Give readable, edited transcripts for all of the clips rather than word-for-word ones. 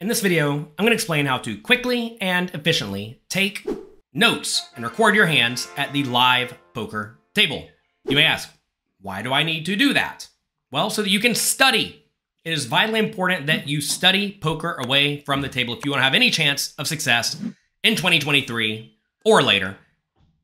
In this video, I'm going to explain how to quickly and efficiently take notes and record your hands at the live poker table. You may ask, why do I need to do that? Well, so that you can study. It is vitally important that you study poker away from the table if you want to have any chance of success in 2023 or later.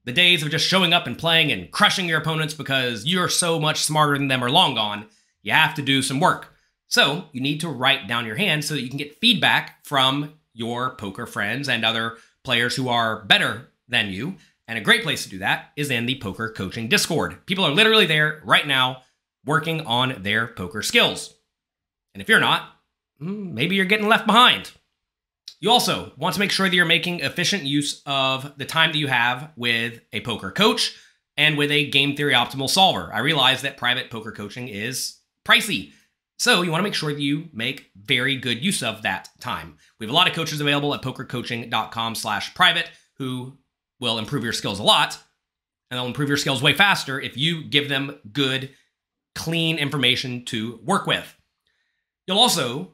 The days of just showing up and playing and crushing your opponents because you're so much smarter than them are long gone. You have to do some work. So you need to write down your hand so that you can get feedback from your poker friends and other players who are better than you. And a great place to do that is in the Poker Coaching Discord. People are literally there right now working on their poker skills. And if you're not, maybe you're getting left behind. You also want to make sure that you're making efficient use of the time that you have with a poker coach and with a game theory optimal solver. I realize that private poker coaching is pricey. So you want to make sure that you make very good use of that time. We have a lot of coaches available at pokercoaching.com/private who will improve your skills a lot, and they'll improve your skills way faster if you give them good, clean information to work with. You'll also,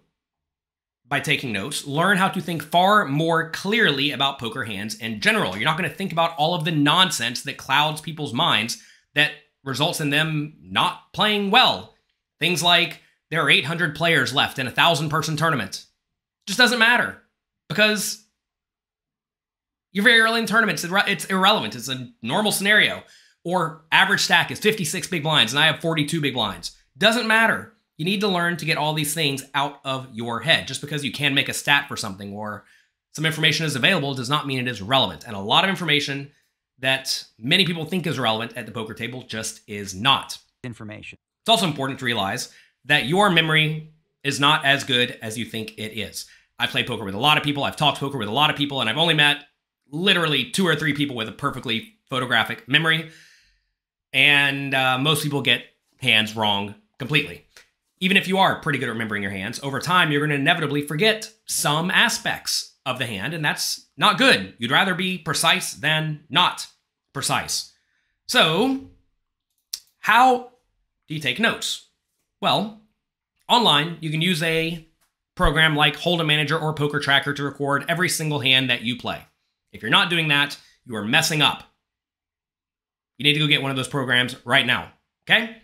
by taking notes, learn how to think far more clearly about poker hands in general. You're not going to think about all of the nonsense that clouds people's minds that results in them not playing well. Things like, there are 800 players left in a 1,000-person tournament. It just doesn't matter because you're very early in tournaments. It's irrelevant. It's a normal scenario. Or average stack is 56 big blinds and I have 42 big blinds. Doesn't matter. You need to learn to get all these things out of your head. Just because you can make a stat for something or some information is available does not mean it is relevant. And a lot of information that many people think is relevant at the poker table just is not. Information. It's also important to realize that your memory is not as good as you think it is. I've played poker with a lot of people, I've talked poker with a lot of people, and I've only met literally 2 or 3 people with a perfectly photographic memory. And most people get hands wrong completely. Even if you are pretty good at remembering your hands, over time, you're going to inevitably forget some aspects of the hand, and that's not good. You'd rather be precise than not precise. So, how do you take notes? Well, online, you can use a program like Hold'em Manager or Poker Tracker to record every single hand that you play. If you're not doing that, you are messing up. You need to go get one of those programs right now, okay?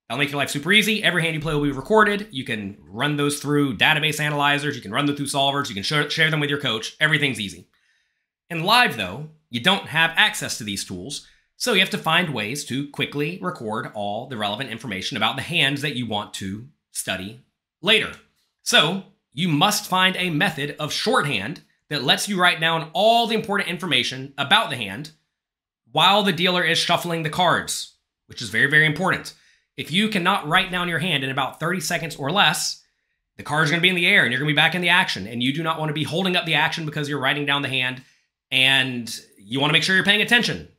That'll make your life super easy. Every hand you play will be recorded. You can run those through database analyzers. You can run them through solvers. You can share them with your coach. Everything's easy. In live, though, you don't have access to these tools. So you have to find ways to quickly record all the relevant information about the hands that you want to study later. So you must find a method of shorthand that lets you write down all the important information about the hand while the dealer is shuffling the cards, which is very, very important. If you cannot write down your hand in about 30 seconds or less, the card is going to be in the air and you're going to be back in the action. And you do not want to be holding up the action because you're writing down the hand, and you want to make sure you're paying attention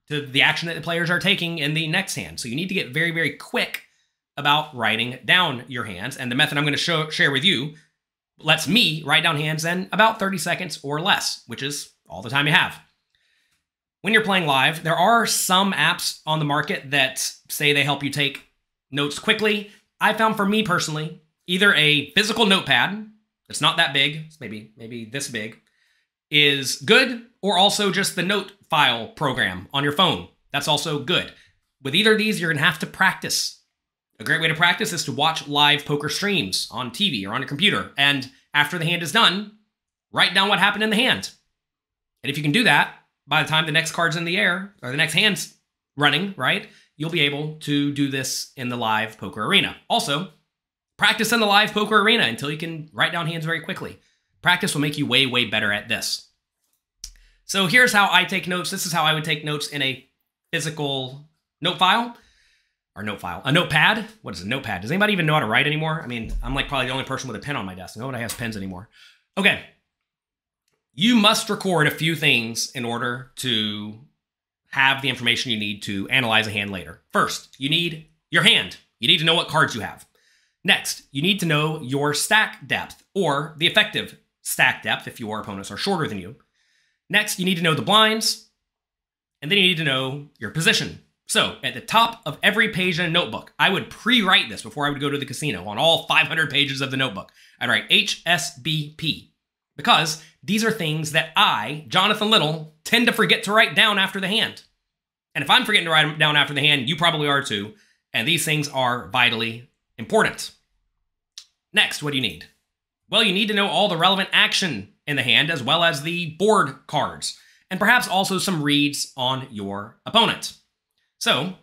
to the action that the players are taking in the next hand. So you need to get very, very quick about writing down your hands. And the method I'm going to share with you lets me write down hands in about 30 seconds or less, which is all the time you have. When you're playing live, there are some apps on the market that say they help you take notes quickly. I found for me personally, either a physical notepad that's not that big, it's maybe this big, is good, or also just the note file program on your phone. That's also good. With either of these, you're going to have to practice. A great way to practice is to watch live poker streams on TV or on your computer. And after the hand is done, write down what happened in the hand. And if you can do that, by the time the next card's in the air, or the next hand's running, right, you'll be able to do this in the live poker arena. Also, practice in the live poker arena until you can write down hands very quickly. Practice will make you way, way better at this. So here's how I take notes. This is how I would take notes in a physical note file. Or note file. A notepad? What is a notepad? Does anybody even know how to write anymore? I mean, I'm like probably the only person with a pen on my desk. Nobody has pens anymore. Okay. You must record a few things in order to have the information you need to analyze a hand later. First, you need your hand. You need to know what cards you have. Next, you need to know your stack depth, or the effective stack depth if your opponents are shorter than you. Next, you need to know the blinds, and then you need to know your position So at the top of every page in a notebook, I would pre-write this before I would go to the casino on all 500 pages of the notebook. I'd write HSBP because these are things that I, Jonathan Little, tend to forget to write down after the hand. And if I'm forgetting to write them down after the hand, you probably are too. And these things are vitally important. Next, what do you need? Well, you need to know all the relevant action in the hand as well as the board cards, and perhaps also some reads on your opponent. So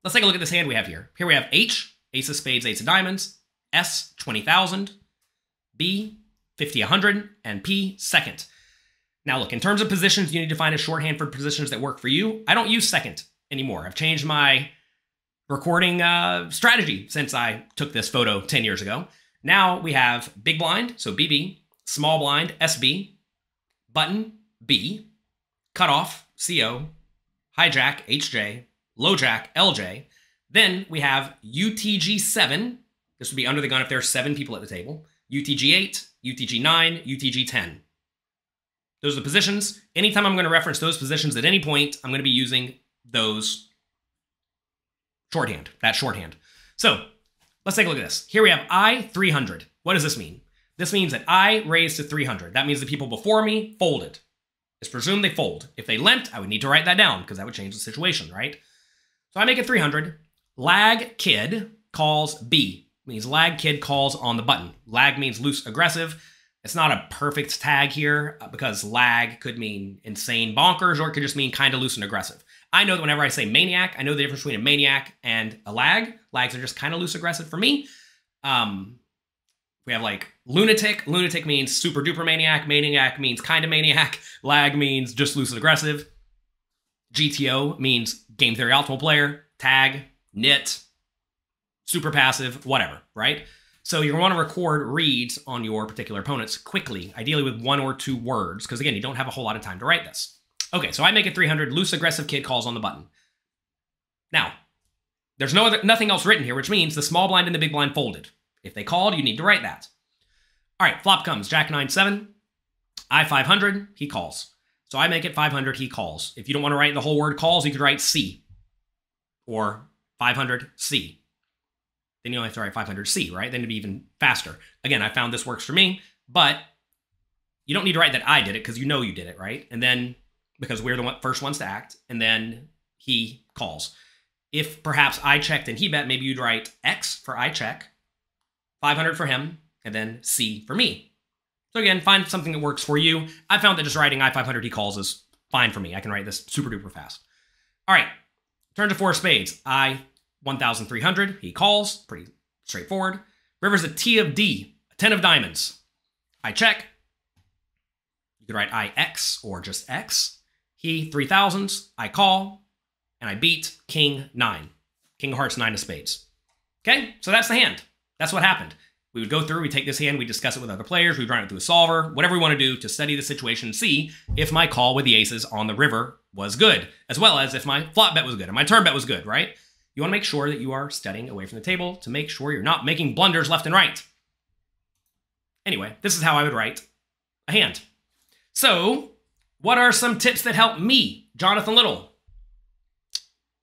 let's take a look at this hand we have here. Here we have H, ace of spades, ace of diamonds, S, 20,000, B, 50, 100, and P, second. Now look, in terms of positions, you need to find a shorthand for positions that work for you. I don't use second anymore. I've changed my recording strategy since I took this photo 10 years ago. Now we have big blind, so BB, small blind, SB, button, B, cutoff, CO, hijack, HJ, low jack, LJ. Then we have UTG7. This would be under the gun if there are 7 people at the table. UTG8, UTG9, UTG10. Those are the positions. Anytime I'm going to reference those positions at any point, I'm going to be using those shorthand, that shorthand. So let's take a look at this. Here we have I, 300. What does this mean? This means that I raised to 300. That means the people before me folded. It's presumed they fold. If they limped, I would need to write that down because that would change the situation, right? So I make it 300. Lag kid calls B. Means lag kid calls on the button. Lag means loose aggressive. It's not a perfect tag here because lag could mean insane bonkers or it could just mean kind of loose and aggressive. I know that whenever I say maniac, I know the difference between a maniac and a lag. Lags are just kind of loose aggressive for me. We have like lunatic. Lunatic means super duper maniac. Maniac means kind of maniac. Lag means just loose and aggressive. GTO means game theory optimal player. Tag, nit, super passive, whatever, right? So you're going to want to record reads on your particular opponents quickly, ideally with 1 or 2 words, because again, you don't have a whole lot of time to write this. Okay, so I make it 300. Loose aggressive kid calls on the button. Now, there's nothing else written here, which means the small blind and the big blind folded. If they called, you need to write that. All right, flop comes. Jack 9-7. I 500. He calls. So I make it 500. He calls. If you don't want to write the whole word calls, you could write C or 500 C. Then you only have to write 500 C, right? Then it'd be even faster. Again, I found this works for me, but you don't need to write that I did it because you know you did it, right? And then because we're the first ones to act, and then he calls. If perhaps I checked and he bet, maybe you'd write X for I check, 500 for him, and then C for me. So again, find something that works for you. I found that just writing I 500 he calls is fine for me. I can write this super duper fast. All right, turn to 4 spades. I 1,300, he calls, pretty straightforward. River's a T of D, a 10 of diamonds. I check. You could write IX or just X. He 3,000s, I call, and I beat King 9. King of hearts, 9 of spades. Okay, so that's the hand. That's what happened. We would go through, we take this hand, we discuss it with other players, we run it through a solver, whatever we want to do to study the situation and see if my call with the aces on the river was good, as well as if my flop bet was good and my turn bet was good, right? You want to make sure that you are studying away from the table to make sure you're not making blunders left and right. Anyway, this is how I would write a hand. So, what are some tips that help me, Jonathan Little?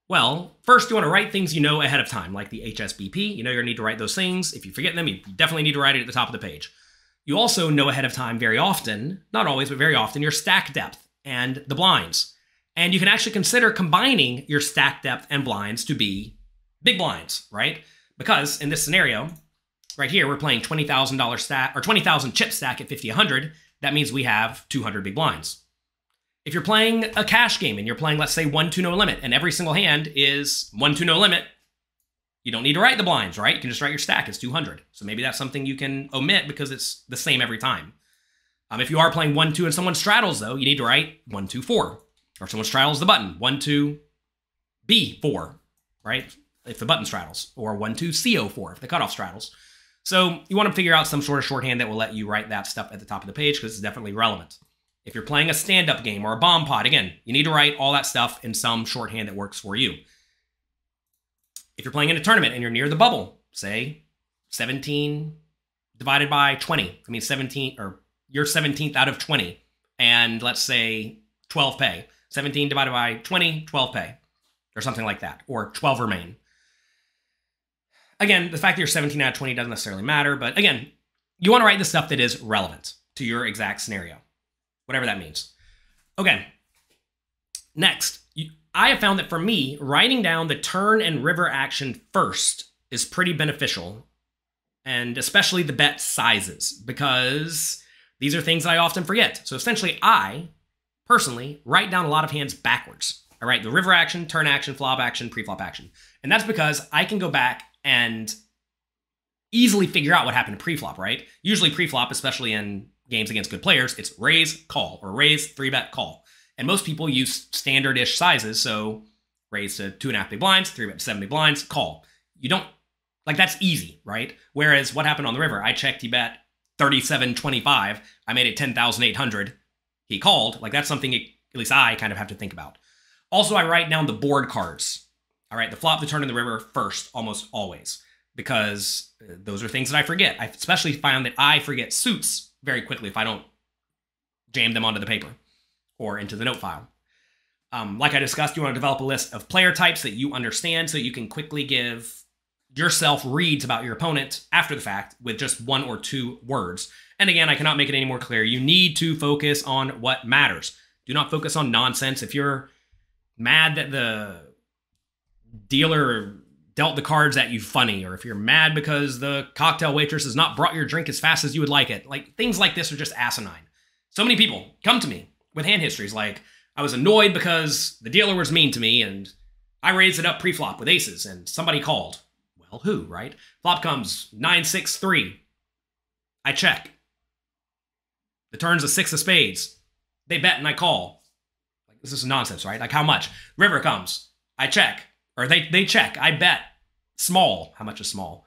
Well, first you want to write things you know ahead of time, like the HSBP. You know you're going to need to write those things. If you forget them, you definitely need to write it at the top of the page. You also know ahead of time very often, not always, but very often, your stack depth and the blinds. And you can actually consider combining your stack depth and blinds to be big blinds, right? Because in this scenario, right here, we're playing $20,000 stack, or 20,000 chip stack at 50, 100. That means we have 200 big blinds. If you're playing a cash game and you're playing, let's say, 1-2 no limit, and every single hand is 1-2 no limit, you don't need to write the blinds, right? You can just write your stack as 200. So maybe that's something you can omit because it's the same every time. If you are playing 1-2 and someone straddles, though, you need to write 1-2 4. Or if someone straddles the button, 1-2 B4, right? If the button straddles, or 1-2 CO4 if the cutoff straddles. So you want to figure out some sort of shorthand that will let you write that stuff at the top of the page because it's definitely relevant. If you're playing a stand-up game or a bomb pot, again, you need to write all that stuff in some shorthand that works for you. If you're playing in a tournament and you're near the bubble, say 17 divided by 20. I mean 17, or you're 17th out of 20, and let's say 12 pay. 17 divided by 20, 12 pay. or something like that, or 12 remain. Again, the fact that you're 17 out of 20 doesn't necessarily matter, but again, you want to write the stuff that is relevant to your exact scenario, whatever that means. Okay, next, I have found that for me, writing down the turn and river action first is pretty beneficial, and especially the bet sizes, because these are things I often forget. So essentially, I, personally, write down a lot of hands backwards. I write the river action, turn action, flop action, pre-flop action. And that's because I can go back and easily figure out what happened to pre-flop, right? Usually pre-flop, especially in games against good players, it's raise, call, or raise, 3-bet, call. And most people use standard-ish sizes, so raise to 2.5 big blinds, 3-bet to 7 big blinds, call. You don't, like, that's easy, right? Whereas what happened on the river, I checked, he bet 37.25, I made it 10,800, he called. Like, that's something at least I kind of have to think about. Also, I write down the board cards. All right, the flop, the turn, and the river first, almost always, because those are things that I forget. I especially found that I forget suits very quickly if I don't jam them onto the paper or into the note file. Like I discussed, you want to develop a list of player types that you understand so you can quickly give yourself reads about your opponent after the fact with just 1 or 2 words. And again, I cannot make it any more clear. You need to focus on what matters. Do not focus on nonsense. If you're mad that the dealer dealt the cards at you funny, or if you're mad because the cocktail waitress has not brought your drink as fast as you would like it, like, things like this are just asinine. So many people come to me with hand histories like, I was annoyed because the dealer was mean to me and I raised it up pre-flop with aces and somebody called. Well, who, right? Flop comes 9-6-3. I check. The turn's a 6 of spades. They bet and I call. Like, this is nonsense, right? Like, how much? River comes. I check. Or they check. I bet. Small. How much is small?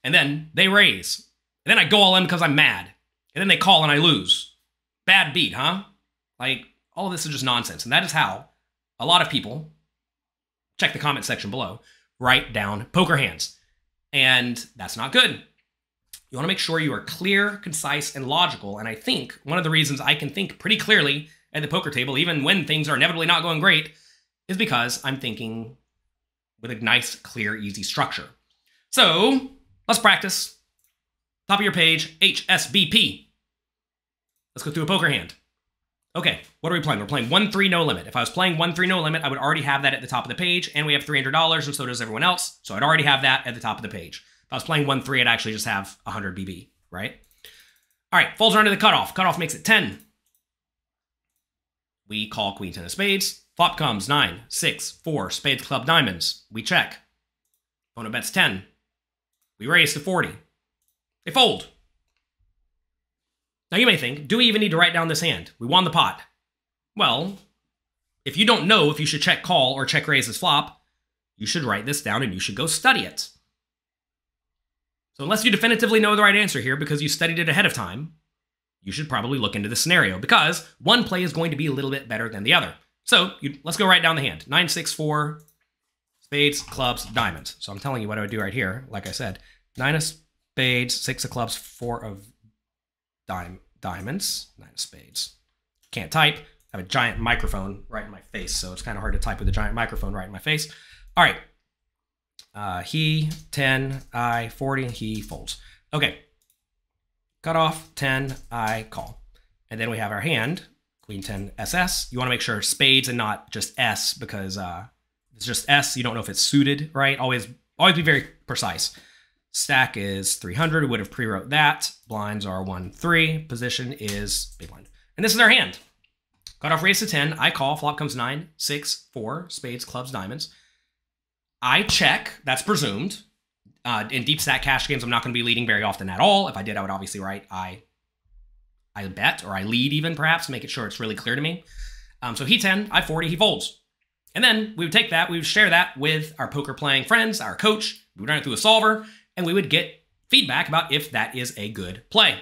And then they raise. And then I go all in because I'm mad. And then they call and I lose. Bad beat, huh? Like, all of this is just nonsense. And that is how a lot of people, check the comment section below, write down poker hands. And that's not good. You want to make sure you are clear, concise, and logical. And I think one of the reasons I can think pretty clearly at the poker table, even when things are inevitably not going great, is because I'm thinking with a nice, clear, easy structure. So let's practice. Top of your page, HSBP. Let's go through a poker hand. Okay, what are we playing? We're playing 1-3 no limit. If I was playing 1-3 no limit, I would already have that at the top of the page, and we have $300, and so does everyone else, so I'd already have that at the top of the page. If I was playing 1-3, I'd actually just have 100 BB, right? All right, folds around to the cutoff. Cutoff makes it 10. We call queen 10 of spades. Flop comes 9, 6, 4, spades, club, diamonds. We check. Opponent bets 10. We raise to 40. They fold. Now you may think, do we even need to write down this hand? We won the pot. Well, if you don't know if you should check call or check raise this flop, you should write this down and you should go study it. So unless you definitively know the right answer here because you studied it ahead of time, you should probably look into the scenario because one play is going to be a little bit better than the other. So let's go write down the hand. 9, 6, 4, spades, clubs, diamonds. So I'm telling you what I would do right here. Like I said, 9 of spades, 6 of clubs, 4 of diamonds, 9 of spades. Can't type. I have a giant microphone right in my face, so it's kind of hard to type with a giant microphone right in my face. All right. He 10, I 40, he folds. Okay. Cut off 10, I call. And then we have our hand. Queen 10 SS. You want to make sure spades and not just S because it's just S. You don't know if it's suited, right? Always be very precise. Stack is 300. We would have pre-wrote that. Blinds are 1-3. Position is big blind. And this is our hand. Cut off raise to 10. I call. Flop comes 9, 6, 4. Spades, clubs, diamonds. I check. That's presumed. In deep stack cash games, I'm not going to be leading very often at all. If I did, I would obviously write I bet, or I lead even, perhaps, to make it sure it's really clear to me. So he 10, I 40, he folds. And then we would take that, we would share that with our poker playing friends, our coach, we would run it through a solver, and we would get feedback about if that is a good play.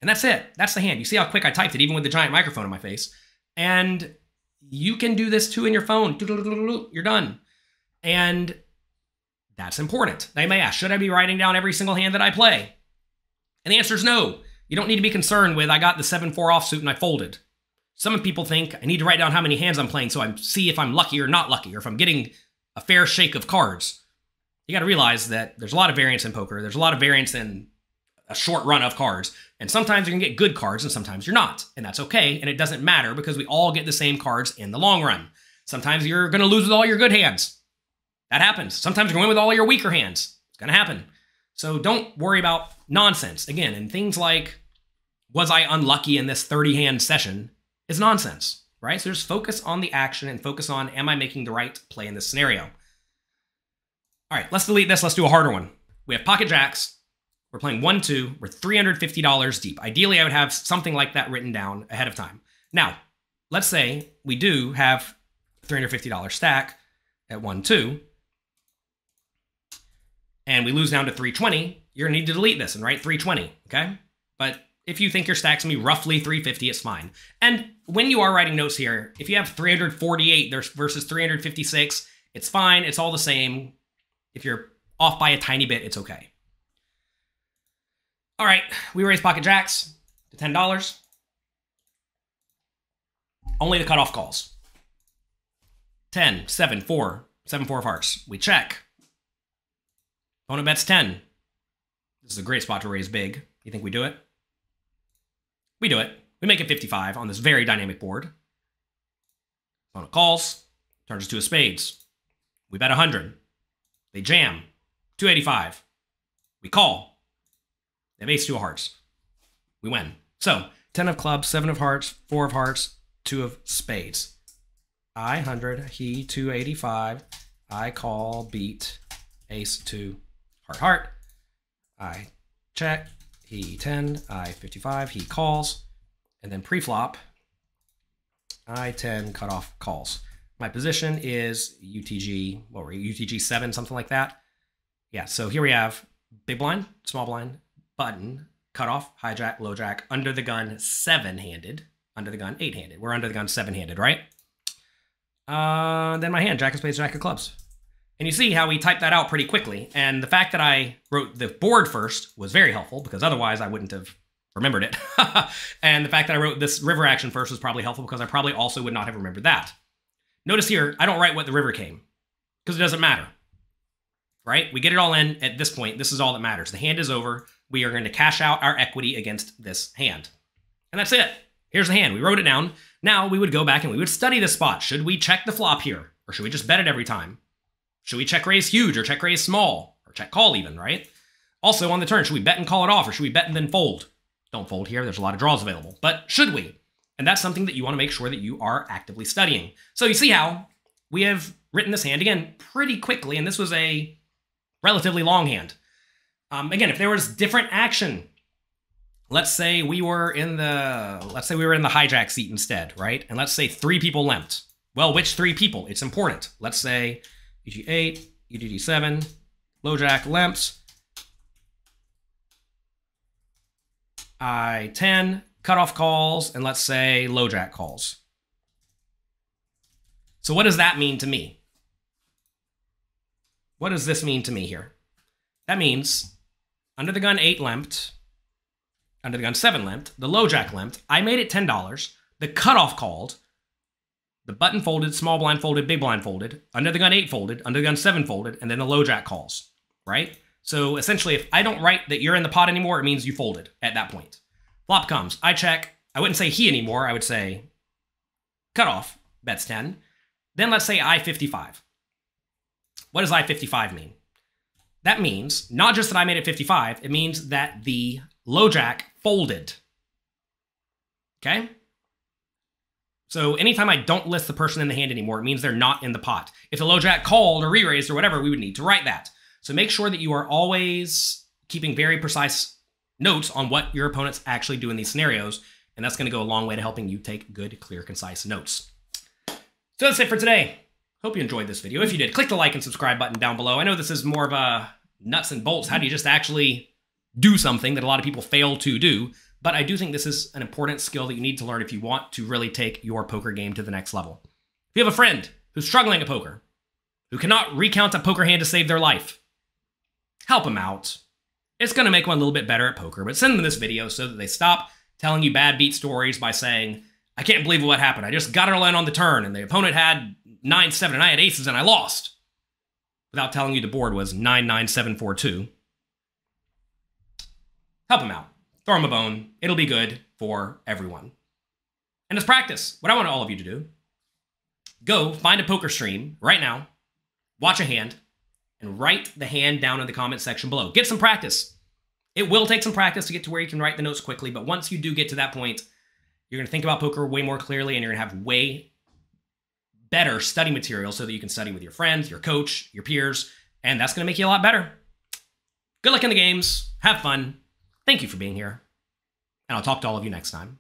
And that's it. That's the hand. You see how quick I typed it, even with the giant microphone in my face. And you can do this too in your phone. You're done. And that's important. Now you may ask, should I be writing down every single hand that I play? And the answer is no. You don't need to be concerned with, I got the 7-4 offsuit and I folded. Some people think I need to write down how many hands I'm playing so I see if I'm lucky or not lucky, or if I'm getting a fair shake of cards. You got to realize that there's a lot of variance in poker. There's a lot of variance in a short run of cards. And sometimes you're going to get good cards and sometimes you're not. And that's okay. And it doesn't matter because we all get the same cards in the long run. Sometimes you're going to lose with all your good hands. That happens. Sometimes you're going with all your weaker hands. It's going to happen. So don't worry about nonsense. Again, and things like, was I unlucky in this 30-hand session, is nonsense, right? So just focus on the action and focus on, am I making the right play in this scenario? All right, let's delete this. Let's do a harder one. We have pocket jacks. We're playing 1-2. We're $350 deep. Ideally, I would have something like that written down ahead of time. Now, let's say we do have a $350 stack at 1-2, and we lose down to 320. You're going to need to delete this and write 320, okay? But if you think your stack's going to be roughly 350, it's fine. And when you are writing notes here, if you have 348 versus 356, it's fine. It's all the same. If you're off by a tiny bit, it's okay. All right, we raise pocket jacks to $10. Only the cutoff calls. 10, 7, 4, 7, 4 of hearts. We check. Opponent bets 10. This is a great spot to raise big. You think we do it? We do it. We make it 55 on this very dynamic board. Opponent calls, turns to a spades. We bet 100. They jam. 285. We call. They have ace 2 of hearts. We win. So, 10 of clubs, 7 of hearts, 4 of hearts, 2 of spades. I 100, he 285. I call, beat, ace 2, heart, heart. I check, he 10, I 55, he calls. And then pre-flop, I 10, cutoff, calls. My position is UTG, what were we, UTG 7, something like that. Yeah, so here we have big blind, small blind, button, cutoff, hijack, low jack, under the gun 7-handed, under the gun 8-handed. We're under the gun 7-handed, right? Then my hand, jack of spades, jack of clubs. And you see how we typed that out pretty quickly. And the fact that I wrote the board first was very helpful because otherwise I wouldn't have remembered it. And the fact that I wrote this river action first was probably helpful because I probably also would not have remembered that. Notice here, I don't write what the river came because it doesn't matter, right? We get it all in at this point. This is all that matters. The hand is over. We are going to cash out our equity against this hand. And that's it. Here's the hand. We wrote it down. Now we would go back and we would study the spot. Should we check the flop here? Or should we just bet it every time? Should we check raise huge or check raise small? Or check call even, right? Also on the turn, should we bet and call it off or should we bet and then fold? Don't fold here. There's a lot of draws available. But should we? And that's something that you want to make sure that you are actively studying. So you see how we have written this hand, again, pretty quickly. And this was a relatively long hand. Again, if there was different action, let's say we were in the hijack seat instead, right? And let's say 3 people limped. Well, which 3 people? It's important. Let's say UG8, UGG7, low jack limps, I10, cutoff calls, and let's say low jack calls. So what does that mean to me? What does this mean to me here? That means under the gun 8 limped, under the gun 7 limped, the low jack limped, I made it $10, the cutoff called, the button folded, small blind folded, big blind folded, under the gun 8 folded, under the gun 7 folded, and then the low jack calls, right? So essentially, if I don't write that you're in the pot anymore, it means you folded at that point. Flop comes, I check, I wouldn't say he anymore, I would say cutoff, bets 10. Then let's say I55. What does I55 mean? That means not just that I made it 55, it means that the low jack folded. Okay? So anytime I don't list the person in the hand anymore, it means they're not in the pot. If the low jack called or re-raised or whatever, we would need to write that. So make sure that you are always keeping very precise notes on what your opponents actually do in these scenarios, and that's going to go a long way to helping you take good, clear, concise notes. So that's it for today. Hope you enjoyed this video. If you did, click the like and subscribe button down below. I know this is more of a nuts and bolts. How do you just actually do something that a lot of people fail to do? But I do think this is an important skill that you need to learn if you want to really take your poker game to the next level. If you have a friend who's struggling at poker, who cannot recount a poker hand to save their life, help them out. It's going to make one a little bit better at poker, but send them this video so that they stop telling you bad beat stories by saying, I can't believe what happened. I just got it all in on the turn, and the opponent had 9-7, and I had aces, and I lost. Without telling you the board was 9-9-7-4-2. Help him out. Throw him a bone. It'll be good for everyone. And it's practice. What I want all of you to do, go find a poker stream right now, watch a hand, and write the hand down in the comment section below. Get some practice. It will take some practice to get to where you can write the notes quickly, but once you do get to that point, you're going to think about poker way more clearly, and you're going to have way better study material so that you can study with your friends, your coach, your peers, and that's going to make you a lot better. Good luck in the games. Have fun. Thank you for being here, and I'll talk to all of you next time.